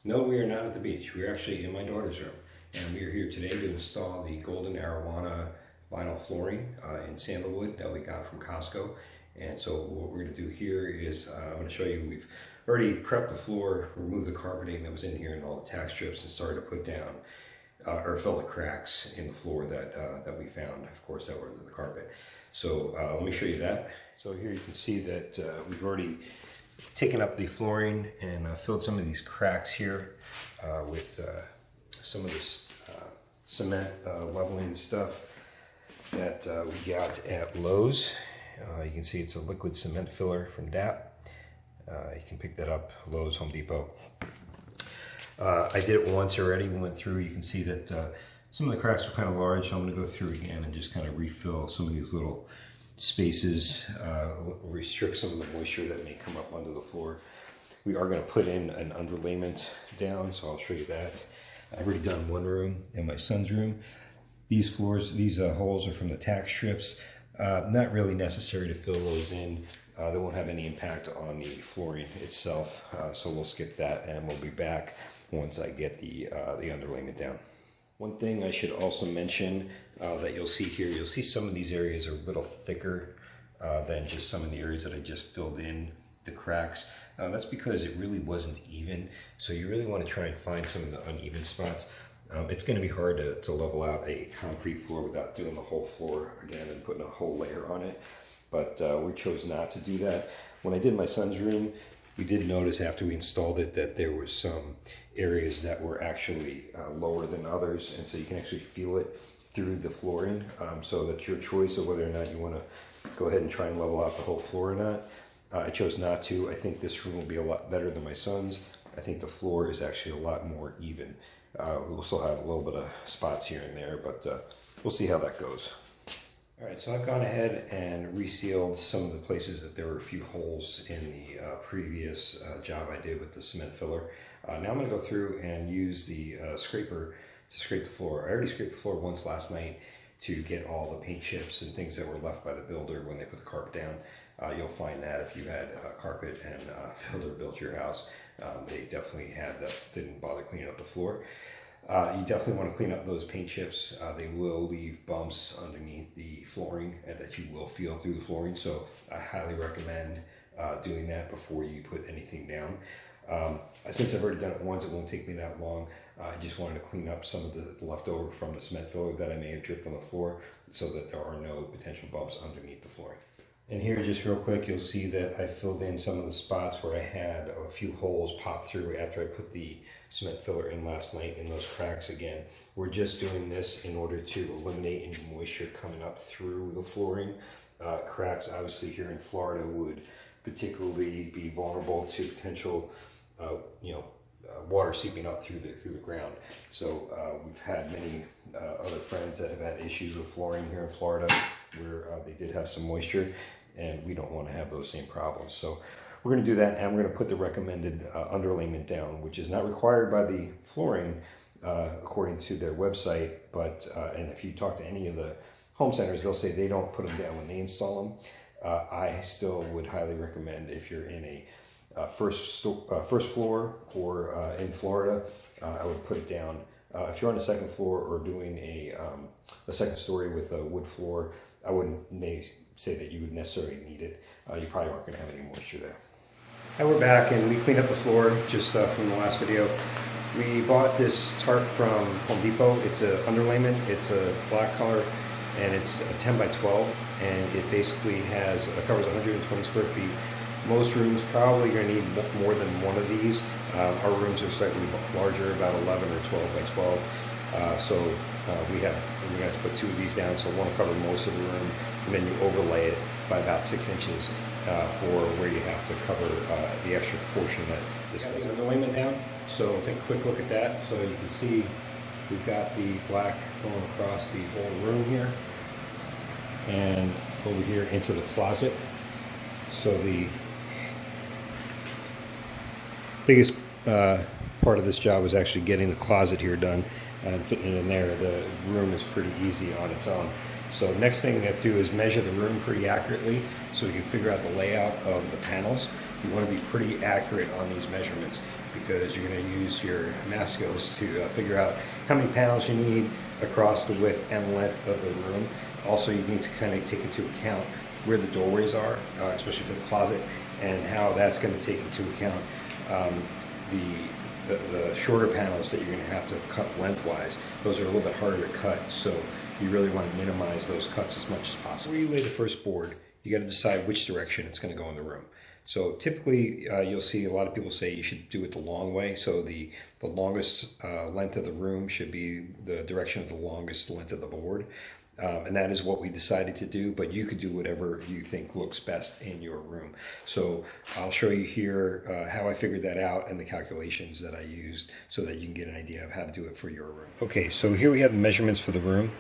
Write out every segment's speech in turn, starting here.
No, we are not at the beach. We're actually in my daughter's room. And we are here today to install the Golden Arrowana Vinyl Flooring in sandalwood that we got from Costco. And so what we're going to do here is I'm going to show you, we've already prepped the floor, removed the carpeting that was in here and all the tack strips, and started to put down or fill the cracks in the floor that we found, of course, that were under the carpet. So let me show you that. So here you can see that we've already taken up the flooring and filled some of these cracks here with some of this cement leveling stuff that we got at Lowe's. You can see it's a liquid cement filler from DAP. You can pick that up, Lowe's, Home Depot. I did it once already, we went through. You can see that some of the cracks were kind of large, so I'm going to go through again and just kind of refill some of these little spaces, restrict some of the moisture that may come up under the floor. We are going to put in an underlayment down, so I'll show you that. I've already done one room in my son's room. These holes are from the tack strips. Not really necessary to fill those in. They won't have any impact on the flooring itself, so we'll skip that and we'll be back once I get the underlayment down. One thing I should also mention that you'll see here, you'll see some of these areas are a little thicker than just some of the areas that I just filled in the cracks. That's because it really wasn't even, so you really want to try and find some of the uneven spots. It's going to be hard to level out a concrete floor without doing the whole floor again and putting a whole layer on it, but we chose not to do that. When I did my son's room, we did notice after we installed it that there was some areas that were actually lower than others, and so you can actually feel it through the flooring. So that's your choice of whether or not you want to go ahead and try and level out the whole floor or not. I chose not to. I think this room will be a lot better than my son's. I think the floor is actually a lot more even. We'll still have a little bit of spots here and there, but we'll see how that goes. All right, so I've gone ahead and resealed some of the places that there were a few holes in the previous job I did with the cement filler. Now I'm going to go through and use the scraper to scrape the floor. I already scraped the floor once last night to get all the paint chips and things that were left by the builder when they put the carpet down. You'll find that if you had carpet and builder built your house, they definitely had that, didn't bother cleaning up the floor. You definitely want to clean up those paint chips. They will leave bumps underneath the flooring and that you will feel through the flooring, so I highly recommend doing that before you put anything down. Since I've already done it once, it won't take me that long. I just wanted to clean up some of the leftover from the cement filler that I may have dripped on the floor so that there are no potential bumps underneath the flooring. And here, just real quick, you'll see that I filled in some of the spots where I had a few holes pop through after I put the cement filler in last night in those cracks again. We're just doing this in order to eliminate any moisture coming up through the flooring. Cracks, obviously, here in Florida would particularly be vulnerable to potential, water seeping up through the ground. So we've had many other friends that have had issues with flooring here in Florida where they did have some moisture, and we don't want to have those same problems. So we're going to do that, and we're going to put the recommended underlayment down, which is not required by the flooring according to their website, but and if you talk to any of the home centers, they'll say they don't put them down when they install them. I still would highly recommend, if you're in a first floor or in Florida, I would put it down. If you're on the second floor or doing a second story with a wood floor, I wouldn't say that you would necessarily need it. You probably aren't going to have any moisture there. Now we're back, and we cleaned up the floor just from the last video. We bought this tarp from Home Depot. It's an underlayment. It's a black color, and it's a 10 by 12, and it basically covers 120 square feet. Most rooms probably going to need more than one of these. Our rooms are slightly larger, about 11 or 12 by 12. So we have to put two of these down, so one will cover most of the room, and then you overlay it by about 6 inches for where you have to cover the extra portion that this is. Underlayment down, so take a quick look at that. So you can see we've got the black going across the whole room here, and over here into the closet. So the biggest part of this job was actually getting the closet here done and fitting it in there. The room is pretty easy on its own. So next thing we have to do is measure the room pretty accurately so we can figure out the layout of the panels. You want to be pretty accurate on these measurements. because you're going to use your math skills to figure out how many panels you need across the width and length of the room. Also, you need to kind of take into account where the doorways are, especially for the closet, and how that's going to take into account the shorter panels that you're going to have to cut lengthwise. Those are a little bit harder to cut, so you really want to minimize those cuts as much as possible. Before you lay the first board, you got to decide which direction it's going to go in the room. So typically you'll see a lot of people say you should do it the long way. So the longest length of the room should be the direction of the longest length of the board. And that is what we decided to do, but you could do whatever you think looks best in your room. So I'll show you here how I figured that out and the calculations that I used so that you can get an idea of how to do it for your room. Okay, so here we have the measurements for the room.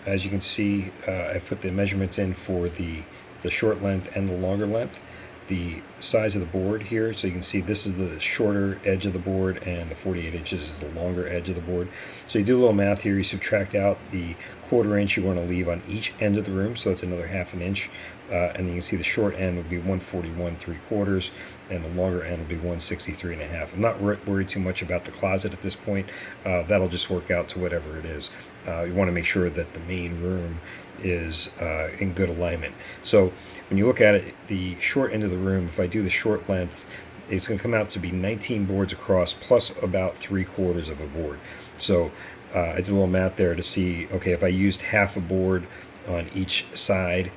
As you can see, I've put the measurements in for the short length and the longer length. The size of the board here, so you can see this is the shorter edge of the board and the 48 inches is the longer edge of the board. So you do a little math here, you subtract out the 1/4 inch you want to leave on each end of the room, so it's another 1/2 inch, and you can see the short end would be 141 3/4 and the longer end would be 163 1/2. I'm not worried too much about the closet at this point. That'll just work out to whatever it is. You want to make sure that the main room is in good alignment. So when you look at it, the short end of the room, if I do the short length, it's going to come out to be 19 boards across plus about 3/4 of a board. So I did a little math there to see, okay, if I used half a board on each side,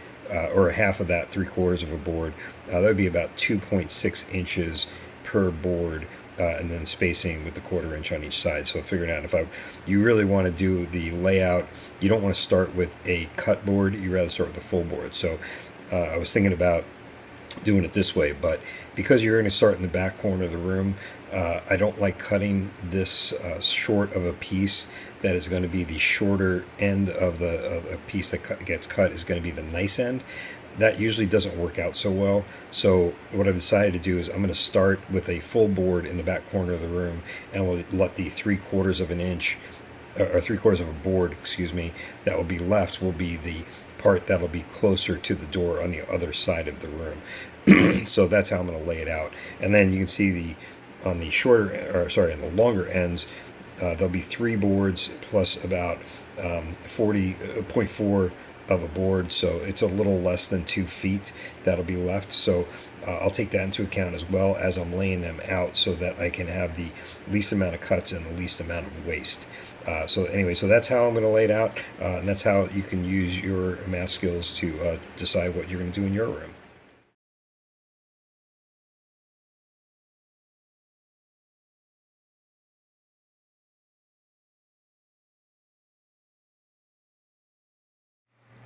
or half of that 3/4 of a board, that would be about 2.6 inches per board, and then spacing with the 1/4 inch on each side. So figuring out you really want to do the layout, you don't want to start with a cut board, you rather start with a full board. So I was thinking about doing it this way, but because you're going to start in the back corner of the room, I don't like cutting this short of a piece. That is going to be the shorter end of a piece that gets cut is going to be the nice end. That usually doesn't work out so well. So what I've decided to do is I'm going to start with a full board in the back corner of the room, and we'll let the 3/4 of an inch, or 3/4 of a board, excuse me, that will be left will be the part that'll be closer to the door on the other side of the room. So that's how I'm going to lay it out. And then you can see on the longer ends, there'll be 3 boards plus about 40.4 of a board, so it's a little less than 2 feet that'll be left. So I'll take that into account as well as I'm laying them out, so that I can have the least amount of cuts and the least amount of waste. So anyway, so that's how I'm going to lay it out, and that's how you can use your math skills to decide what you're going to do in your room.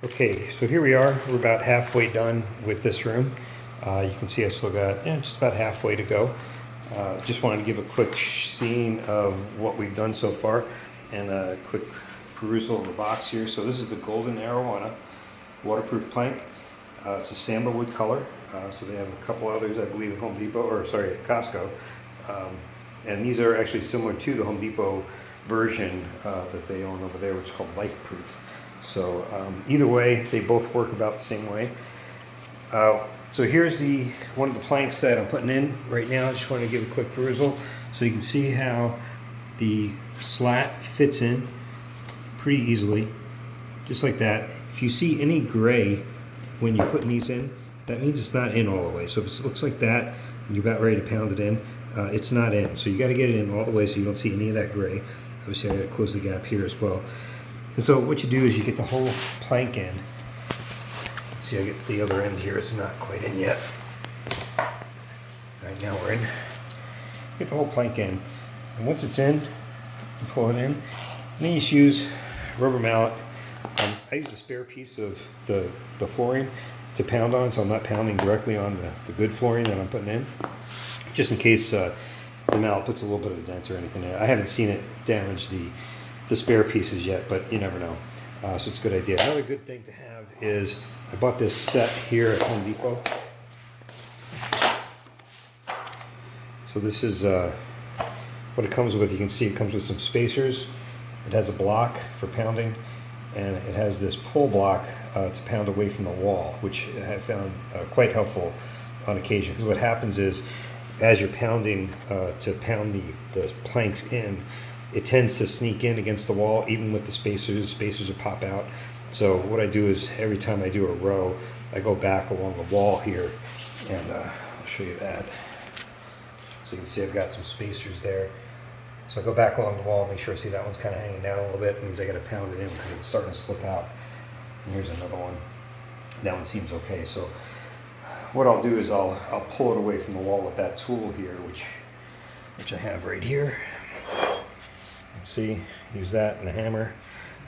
Okay, so here we are. We're about halfway done with this room. You can see I still got just about halfway to go. Just wanted to give a quick scene of what we've done so far and a quick perusal of the box here. So this is the Golden Arrowana waterproof plank. It's a sandalwood color. So they have a couple others, I believe, at Home Depot, or sorry, at Costco. And these are actually similar to the Home Depot version that they own over there, which is called Life Proof. So either way, they both work about the same way. So here's one of the planks that I'm putting in right now. I just want to give a quick perusal so you can see how the slat fits in pretty easily, just like that. If you see any gray when you're putting these in, that means it's not in all the way. So if it looks like that, and you're about ready to pound it in, it's not in. So you got to get it in all the way so you don't see any of that gray. Obviously, I got to close the gap here as well. And so what you do is you get the whole plank in. See, I get the other end here. It's not quite in yet. Right now we're in. Get the whole plank in. And once it's in, you pull it in. And then you just use rubber mallet. I use a spare piece of the flooring to pound on, so I'm not pounding directly on the good flooring that I'm putting in. Just in case the mallet puts a little bit of a dent or anything in it. I haven't seen it damage the spare pieces yet, but you never know. So it's a good idea. Another good thing to have is I bought this set here at Home Depot. So this is what it comes with. You can see it comes with some spacers. It has a block for pounding, and it has this pull block to pound away from the wall, which I have found quite helpful on occasion. Because what happens is as you're pounding to pound the planks in, it tends to sneak in against the wall, even with the spacers will pop out. So what I do is every time I do a row, I go back along the wall here, and I'll show you that. So you can see I've got some spacers there. So I go back along the wall, make sure I see that one's kind of hanging down a little bit. It means I got to pound it in because it's starting to slip out. And here's another one. That one seems okay. So what I'll do is I'll pull it away from the wall with that tool here, which I have right here. See, use that and a hammer,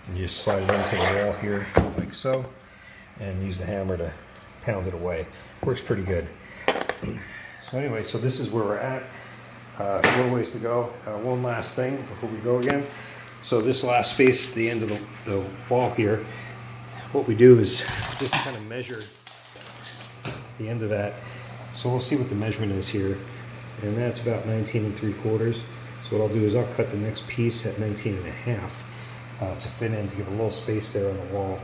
and just slide it into the wall here like so, and use the hammer to pound it away. Works pretty good. So anyway, so this is where we're at. A little ways to go. One last thing before we go again. So this last space at the end of the wall here, what we do is just kind of measure the end of that. So we'll see what the measurement is here, and that's about 19 3/4. So what I'll do is I'll cut the next piece at 19 1/2 to fit in, to give a little space there on the wall.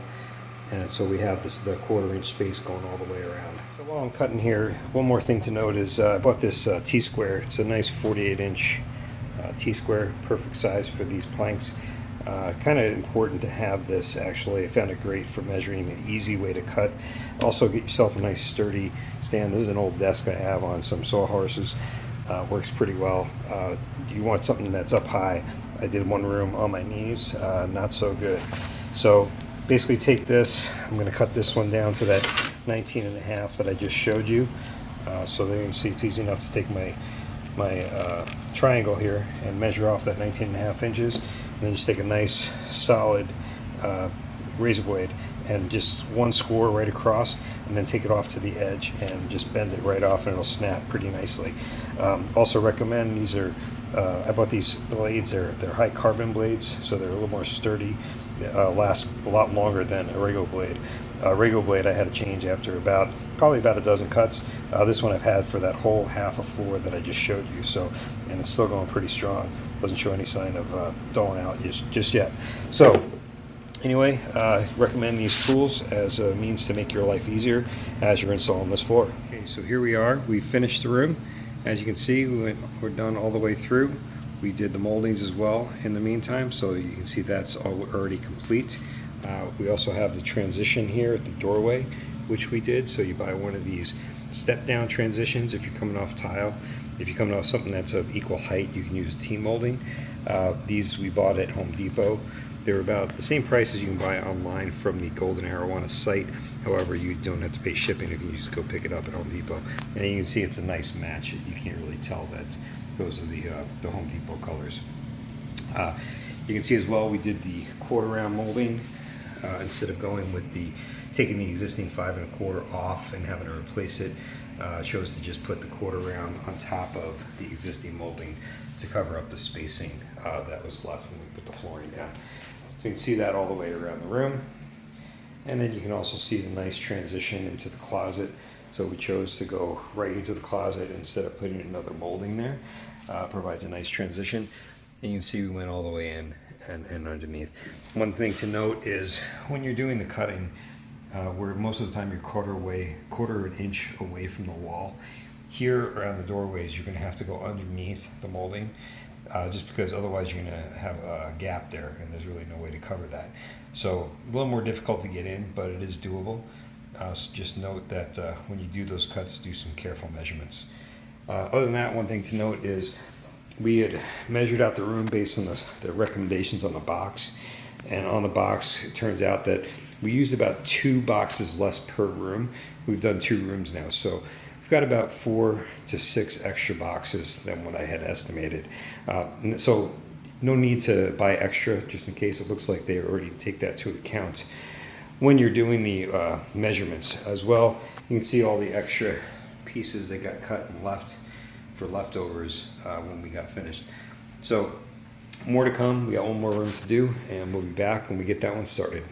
And so we have the 1/4 inch space going all the way around. So while I'm cutting here, one more thing to note is I bought this T-square. It's a nice 48 inch T-square, perfect size for these planks. Kind of important to have this actually. I found it great for measuring, an easy way to cut. Also get yourself a nice sturdy stand. This is an old desk I have on some sawhorses. Works pretty well. You want something that's up high. I did one room on my knees, not so good. So basically take this, I'm going to cut this one down to that 19 1/2 that I just showed you. So there you can see it's easy enough to take my triangle here and measure off that 19 1/2 inches, and then just take a nice solid razor blade and just one score right across, and then take it off to the edge and just bend it right off, and it'll snap pretty nicely. Also recommend, these are I bought these blades. They're high carbon blades, so they're a little more sturdy. Last a lot longer than a Rego blade. Rego blade I had to change after probably about a dozen cuts. This one I've had for that whole half a floor that I just showed you. So, and it's still going pretty strong. Doesn't show any sign of dulling out just yet. So anyway, recommend these tools as a means to make your life easier as you're installing this floor. Okay, so here we are. We finished the room. As you can see, we're done all the way through. We did the moldings as well in the meantime, so you can see that's already complete. We also have the transition here at the doorway, which we did. So you buy one of these step-down transitions if you're coming off tile. If you're coming off something that's of equal height, you can use a T-molding. These we bought at Home Depot. They're about the same price as you can buy online from the Golden Arrowana site. However, you don't have to pay shipping if you just go pick it up at Home Depot. And you can see it's a nice match. You can't really tell that those are the Home Depot colors. You can see as well we did the 1/4 round molding instead of going with taking the existing 5 1/4 off and having to replace it. Chose to just put the 1/4 round on top of the existing molding to cover up the spacing that was left when we put the flooring down. So you can see that all the way around the room. And then you can also see the nice transition into the closet. So we chose to go right into the closet instead of putting another molding there. Provides a nice transition. And you can see we went all the way in and underneath. One thing to note is when you're doing the cutting, where most of the time you're 1/4 inch away from the wall, here around the doorways you're going to have to go underneath the molding, just because otherwise you're going to have a gap there and there's really no way to cover that. So a little more difficult to get in, but it is doable. So just note that when you do those cuts, do some careful measurements. Other than that, one thing to note is we had measured out the room based on the recommendations on the box, and on the box it turns out that we used about 2 boxes less per room. We've done 2 rooms now, so we've got about 4 to 6 extra boxes than what I had estimated. So no need to buy extra, just in case. It looks like they already take that to account when you're doing the measurements as well. You can see all the extra pieces that got cut and left for leftovers when we got finished. So more to come. We got one more room to do, and we'll be back when we get that one started.